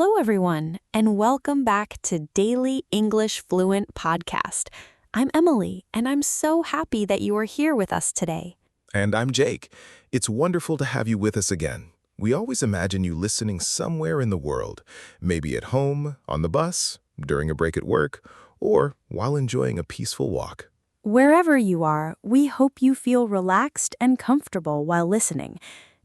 Hello, everyone, and welcome back to Daily English Fluent Podcast. I'm Emily, and I'm so happy that you are here with us today. And I'm Jake. It's wonderful to have you with us again. We always imagine you listening somewhere in the world, maybe at home, on the bus, during a break at work, or while enjoying a peaceful walk. Wherever you are, we hope you feel relaxed and comfortable while listening.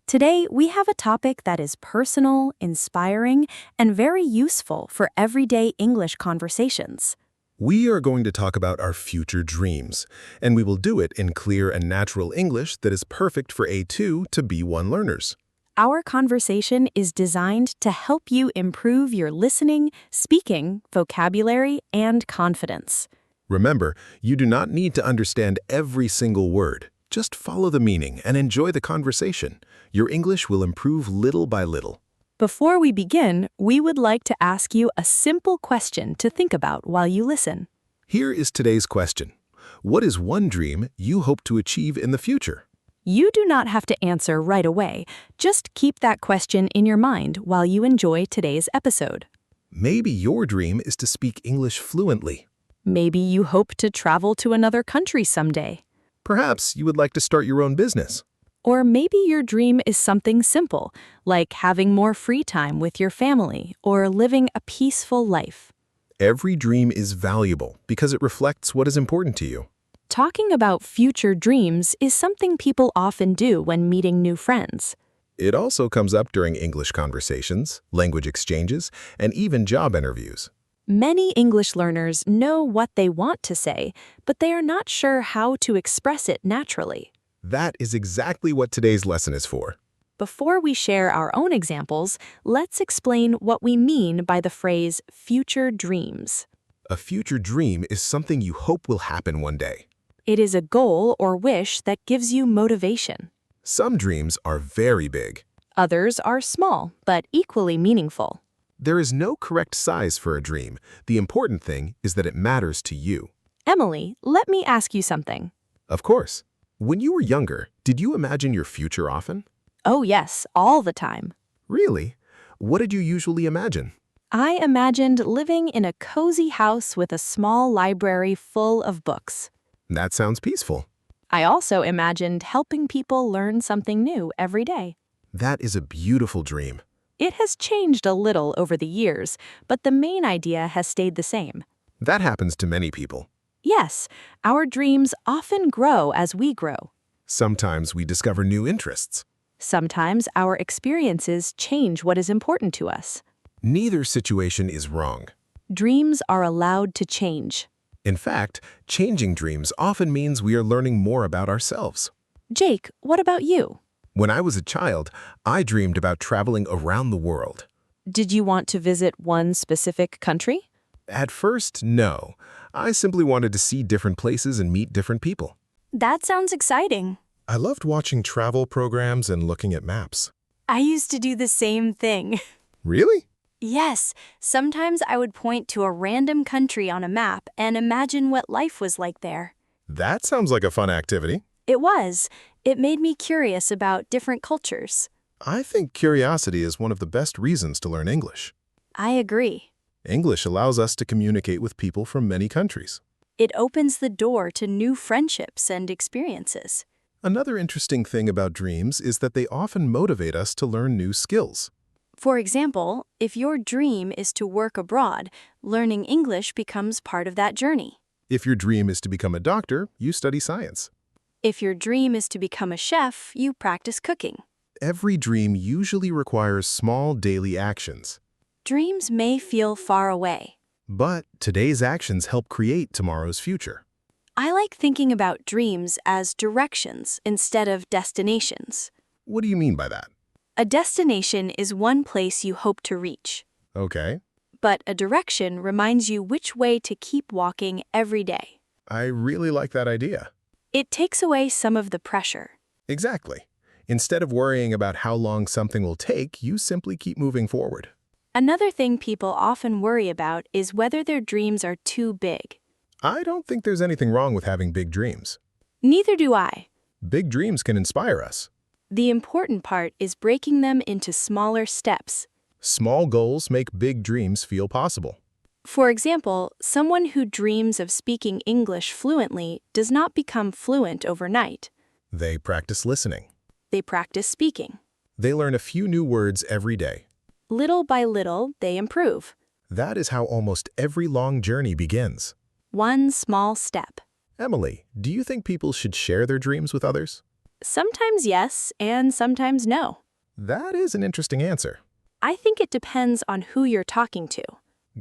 Today, we have a topic that is personal, inspiring, and very useful for everyday English conversations. We are going to talk about our future dreams, and we will do it in clear and natural English that is perfect for A2 to B1 learners. Our conversation is designed to help you improve your listening, speaking, vocabulary, and confidence. Remember, you do not need to understand every single word. Just follow the meaning and enjoy the conversation. Your English will improve little by little. Before we begin, we would like to ask you a simple question to think about while you listen. Here is today's question. What is one dream you hope to achieve in the future? You do not have to answer right away. Just keep that question in your mind while you enjoy today's episode. Maybe your dream is to speak English fluently. Maybe you hope to travel to another country someday. Perhaps you would like to start your own business. Or maybe your dream is something simple, like having more free time with your family or living a peaceful life. Every dream is valuable because it reflects what is important to you. Talking about future dreams is something people often do when meeting new friends. It also comes up during English conversations, language exchanges, and even job interviews. Many English learners know what they want to say, but they are not sure how to express it naturally. That is exactly what today's lesson is for. Before we share our own examples, let's explain what we mean by the phrase future dreams. A future dream is something you hope will happen one day. It is a goal or wish that gives you motivation. Some dreams are very big. Others are small, but equally meaningful. There is no correct size for a dream. The important thing is that it matters to you. Emily, let me ask you something. Of course. When you were younger, did you imagine your future often? Oh yes, all the time. Really? What did you usually imagine? I imagined living in a cozy house with a small library full of books. That sounds peaceful. I also imagined helping people learn something new every day. That is a beautiful dream. It has changed a little over the years, but the main idea has stayed the same. That happens to many people. Yes, our dreams often grow as we grow. Sometimes we discover new interests. Sometimes our experiences change what is important to us. Neither situation is wrong. Dreams are allowed to change. In fact, changing dreams often means we are learning more about ourselves. Jake, what about you? When I was a child, I dreamed about traveling around the world. Did you want to visit one specific country? At first, no. I simply wanted to see different places and meet different people. That sounds exciting. I loved watching travel programs and looking at maps. I used to do the same thing. Really? Yes, sometimes I would point to a random country on a map and imagine what life was like there. That sounds like a fun activity. It was. It made me curious about different cultures. I think curiosity is one of the best reasons to learn English. I agree. English allows us to communicate with people from many countries. It opens the door to new friendships and experiences. Another interesting thing about dreams is that they often motivate us to learn new skills. For example, if your dream is to work abroad, learning English becomes part of that journey. If your dream is to become a doctor, you study science. If your dream is to become a chef, you practice cooking. Every dream usually requires small daily actions. Dreams may feel far away. But today's actions help create tomorrow's future. I like thinking about dreams as directions instead of destinations. What do you mean by that? A destination is one place you hope to reach, Okay, but a direction reminds you which way to keep walking every day. I really like that idea. It takes away some of the pressure. Exactly. Instead of worrying about how long something will take, you simply keep moving forward. Another thing people often worry about is whether their dreams are too big. I don't think there's anything wrong with having big dreams. Neither do I. Big dreams can inspire us. The important part is breaking them into smaller steps. Small goals make big dreams feel possible. For example, someone who dreams of speaking English fluently does not become fluent overnight. They practice listening. They practice speaking. They learn a few new words every day. Little by little, they improve. That is how almost every long journey begins. One small step. Emily, do you think people should share their dreams with others? Sometimes yes, and sometimes no. That is an interesting answer. I think it depends on who you're talking to.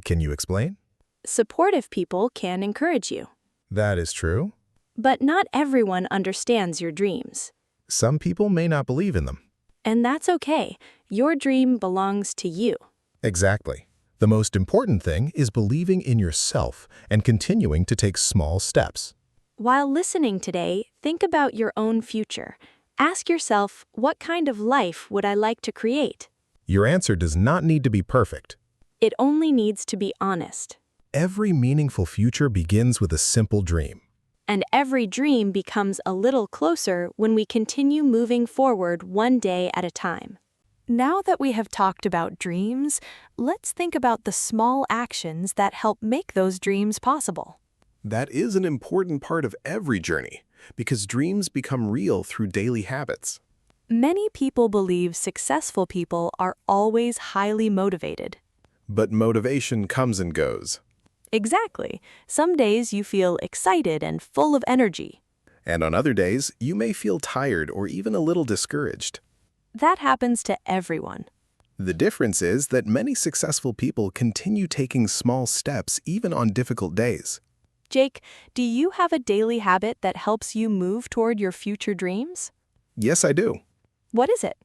Can you explain? Supportive people can encourage you. That is true. But not everyone understands your dreams. Some people may not believe in them. And that's okay. Your dream belongs to you. Exactly. The most important thing is believing in yourself and continuing to take small steps. While listening today, think about your own future. Ask yourself, what kind of life would I like to create? Your answer does not need to be perfect. It only needs to be honest. Every meaningful future begins with a simple dream. And every dream becomes a little closer when we continue moving forward one day at a time. Now that we have talked about dreams, let's think about the small actions that help make those dreams possible. That is an important part of every journey, because dreams become real through daily habits. Many people believe successful people are always highly motivated. But motivation comes and goes. Exactly. Some days you feel excited and full of energy. And on other days, you may feel tired or even a little discouraged. That happens to everyone. The difference is that many successful people continue taking small steps even on difficult days. Jake, do you have a daily habit that helps you move toward your future dreams? Yes, I do. What is it?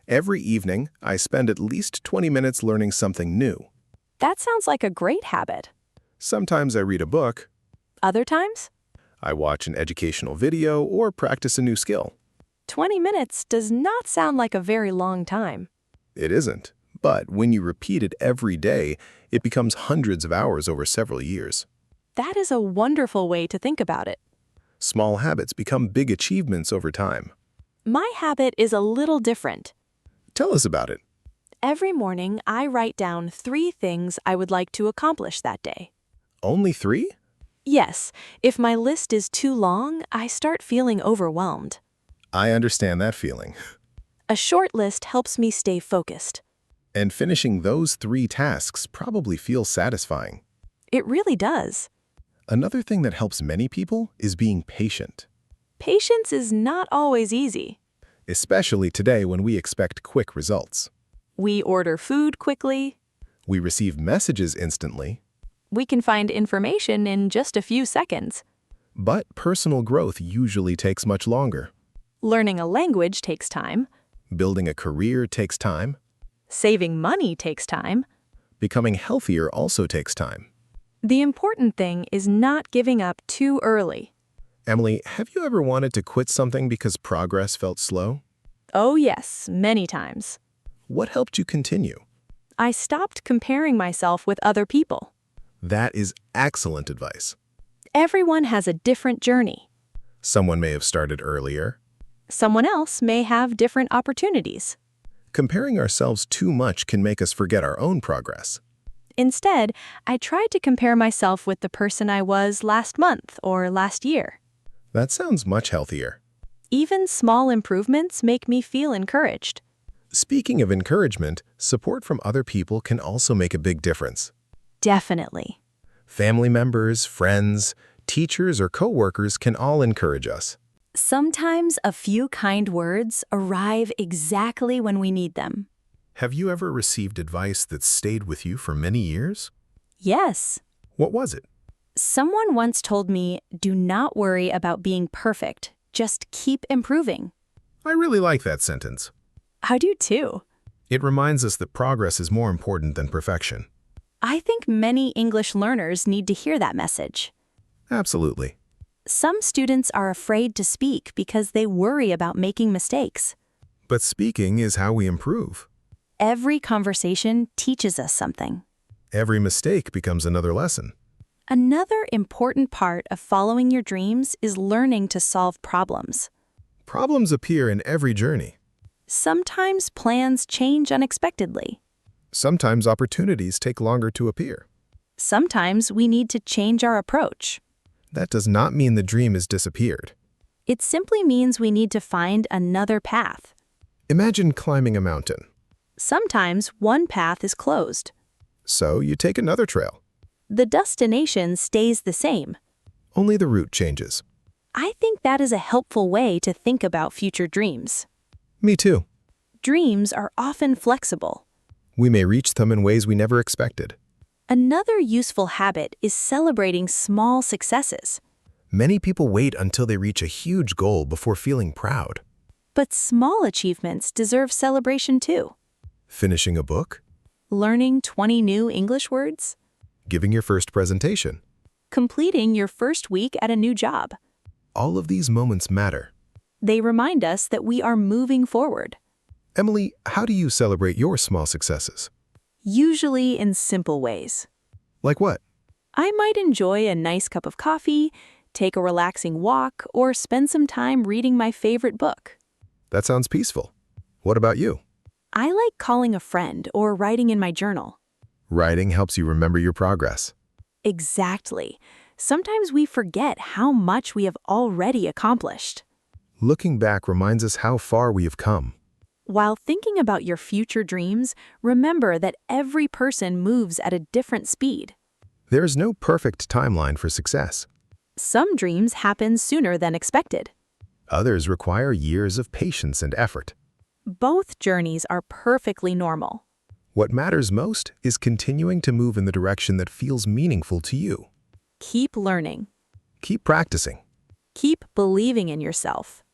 Every evening, I spend at least 20 minutes learning something new. That sounds like a great habit. Sometimes I read a book. Other times? I watch an educational video or practice a new skill. 20 minutes does not sound like a very long time. It isn't, but when you repeat it every day, it becomes hundreds of hours over several years. That is a wonderful way to think about it. Small habits become big achievements over time. My habit is a little different. Tell us about it. Every morning, I write down 3 things I would like to accomplish that day. Only 3? Yes, if my list is too long, I start feeling overwhelmed. I understand that feeling. A short list helps me stay focused. And finishing those 3 tasks probably feels satisfying. It really does. Another thing that helps many people is being patient. Patience is not always easy. Especially today when we expect quick results. We order food quickly. We receive messages instantly. We can find information in just a few seconds. But personal growth usually takes much longer. Learning a language takes time. Building a career takes time. Saving money takes time. Becoming healthier also takes time. The important thing is not giving up too early. Emily, have you ever wanted to quit something because progress felt slow? Oh yes, many times. What helped you continue? I stopped comparing myself with other people. That is excellent advice. Everyone has a different journey. Someone may have started earlier. Someone else may have different opportunities. Comparing ourselves too much can make us forget our own progress. Instead, I tried to compare myself with the person I was last month or last year. That sounds much healthier. Even small improvements make me feel encouraged. Speaking of encouragement, support from other people can also make a big difference. Definitely. Family members, friends, teachers, or coworkers can all encourage us. Sometimes a few kind words arrive exactly when we need them. Have you ever received advice that stayed with you for many years? Yes. What was it? Someone once told me, do not worry about being perfect. Just keep improving. I really like that sentence. I do too. It reminds us that progress is more important than perfection. I think many English learners need to hear that message. Absolutely. Some students are afraid to speak because they worry about making mistakes. But speaking is how we improve. Every conversation teaches us something. Every mistake becomes another lesson. Another important part of following your dreams is learning to solve problems. Problems appear in every journey. Sometimes plans change unexpectedly. Sometimes opportunities take longer to appear. Sometimes we need to change our approach. That does not mean the dream has disappeared. It simply means we need to find another path. Imagine climbing a mountain. Sometimes one path is closed. So you take another trail. The destination stays the same. Only the route changes. I think that is a helpful way to think about future dreams. Me too. Dreams are often flexible. We may reach them in ways we never expected. Another useful habit is celebrating small successes. Many people wait until they reach a huge goal before feeling proud. But small achievements deserve celebration too. Finishing a book, Learning 20 new English words, giving your first presentation. completing your first week at a new job. All of these moments matter. They remind us that we are moving forward. Emily, how do you celebrate your small successes? Usually in simple ways. Like what? I might enjoy a nice cup of coffee, take a relaxing walk, or spend some time reading my favorite book. That sounds peaceful. What about you? I like calling a friend or writing in my journal. Writing helps you remember your progress. Exactly. Sometimes we forget how much we have already accomplished. Looking back reminds us how far we have come. While thinking about your future dreams, remember that every person moves at a different speed. There is no perfect timeline for success. Some dreams happen sooner than expected. Others require years of patience and effort. Both journeys are perfectly normal. What matters most is continuing to move in the direction that feels meaningful to you. Keep learning. Keep practicing. Keep believing in yourself.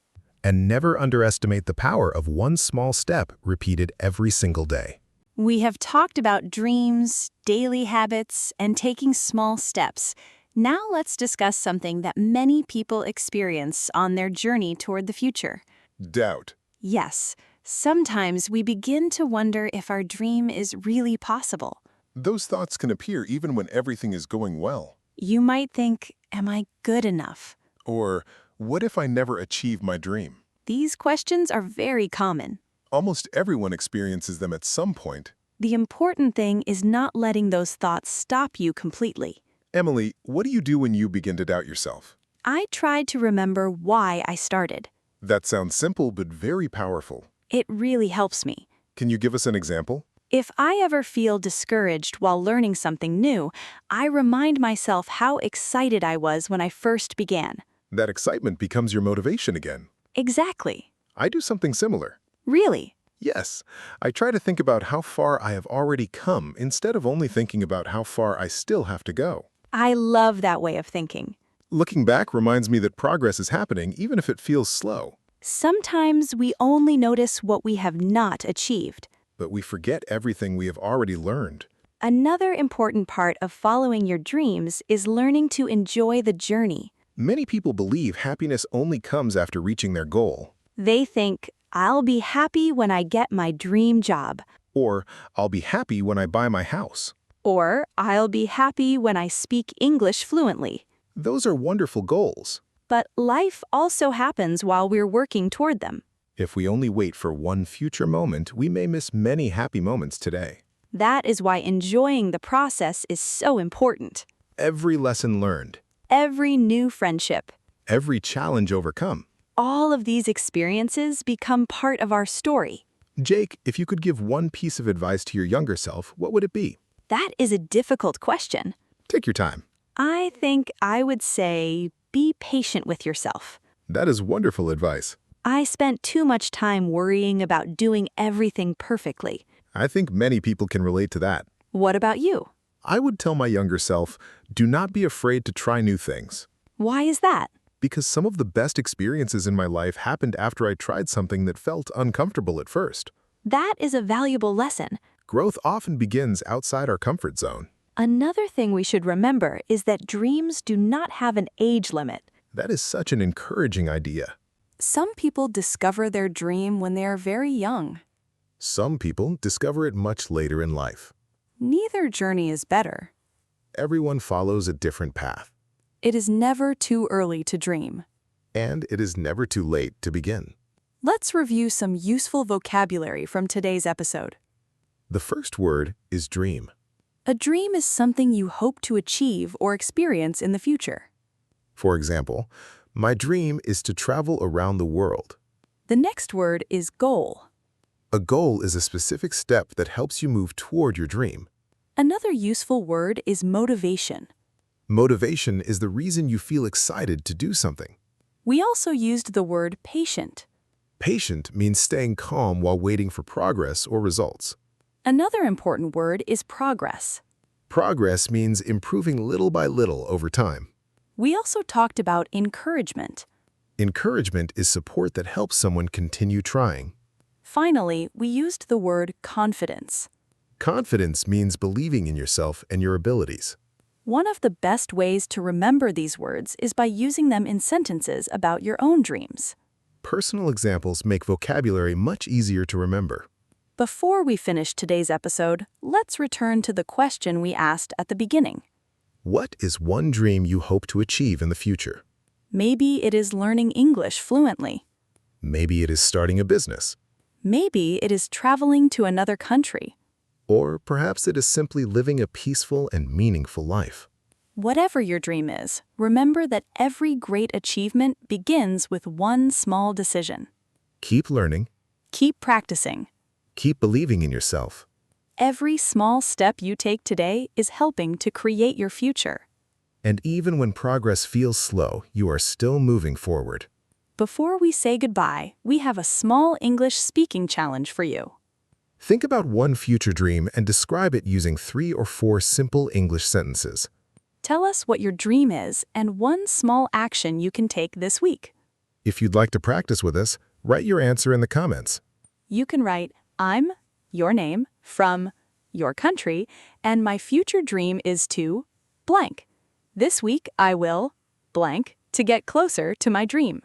And never underestimate the power of one small step repeated every single day. We have talked about dreams, daily habits, and taking small steps. Now let's discuss something that many people experience on their journey toward the future. Doubt. Yes, sometimes we begin to wonder if our dream is really possible. Those thoughts can appear even when everything is going well. You might think, am I good enough? Or, what if I never achieve my dream? These questions are very common. Almost everyone experiences them at some point. The important thing is not letting those thoughts stop you completely. Emily, what do you do when you begin to doubt yourself? I tried to remember why I started. That sounds simple but very powerful. It really helps me. Can you give us an example? If I ever feel discouraged while learning something new, I remind myself how excited I was when I first began. That excitement becomes your motivation again. Exactly. I do something similar. Really? Yes, I try to think about how far I have already come instead of only thinking about how far I still have to go. I love that way of thinking. Looking back reminds me that progress is happening even if it feels slow. Sometimes we only notice what we have not achieved. But we forget everything we have already learned. Another important part of following your dreams is learning to enjoy the journey. Many people believe happiness only comes after reaching their goal. They think, I'll be happy when I get my dream job. Or, I'll be happy when I buy my house. Or, I'll be happy when I speak English fluently. Those are wonderful goals. But life also happens while we're working toward them. If we only wait for one future moment, we may miss many happy moments today. That is why enjoying the process is so important. Every lesson learned, Every new friendship, every challenge overcome. all of these experiences become part of our story. Jake, if you could give one piece of advice to your younger self, what would it be? That is a difficult question. Take your time. I think I would say be patient with yourself. That is wonderful advice. I spent too much time worrying about doing everything perfectly. I think many people can relate to that. What about you? I would tell my younger self, do not be afraid to try new things. Why is that? Because some of the best experiences in my life happened after I tried something that felt uncomfortable at first. That is a valuable lesson. Growth often begins outside our comfort zone. Another thing we should remember is that dreams do not have an age limit. That is such an encouraging idea. Some people discover their dream when they are very young. Some people discover it much later in life. Neither journey is better. Everyone follows a different path. It is never too early to dream. And it is never too late to begin. Let's review some useful vocabulary from today's episode. The first word is dream. A dream is something you hope to achieve or experience in the future. For example, my dream is to travel around the world. The next word is goal. A goal is a specific step that helps you move toward your dream. Another useful word is motivation. Motivation is the reason you feel excited to do something. We also used the word patient. Patient means staying calm while waiting for progress or results. Another important word is progress. Progress means improving little by little over time. We also talked about encouragement. Encouragement is support that helps someone continue trying. Finally, we used the word confidence. Confidence means believing in yourself and your abilities. One of the best ways to remember these words is by using them in sentences about your own dreams. Personal examples make vocabulary much easier to remember. Before we finish today's episode, let's return to the question we asked at the beginning. What is one dream you hope to achieve in the future? Maybe it is learning English fluently. Maybe it is starting a business. Maybe it is traveling to another country. Or perhaps it is simply living a peaceful and meaningful life. Whatever your dream is, remember that every great achievement begins with one small decision. Keep learning. Keep practicing. Keep believing in yourself. Every small step you take today is helping to create your future. And even when progress feels slow, you are still moving forward. Before we say goodbye, we have a small English speaking challenge for you. Think about one future dream and describe it using 3 or 4 simple English sentences. Tell us what your dream is and one small action you can take this week. If you'd like to practice with us, write your answer in the comments. You can write, I'm, your name, from, your country, and my future dream is to, blank. This week I will, blank, to get closer to my dream.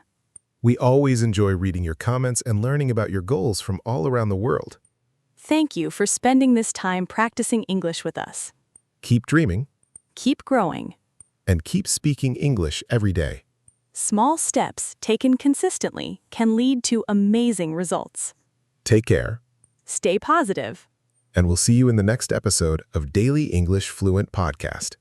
We always enjoy reading your comments and learning about your goals from all around the world. Thank you for spending this time practicing English with us. Keep dreaming. Keep growing. And keep speaking English every day. Small steps taken consistently can lead to amazing results. Take care. Stay positive. And we'll see you in the next episode of Daily English Fluent Podcast.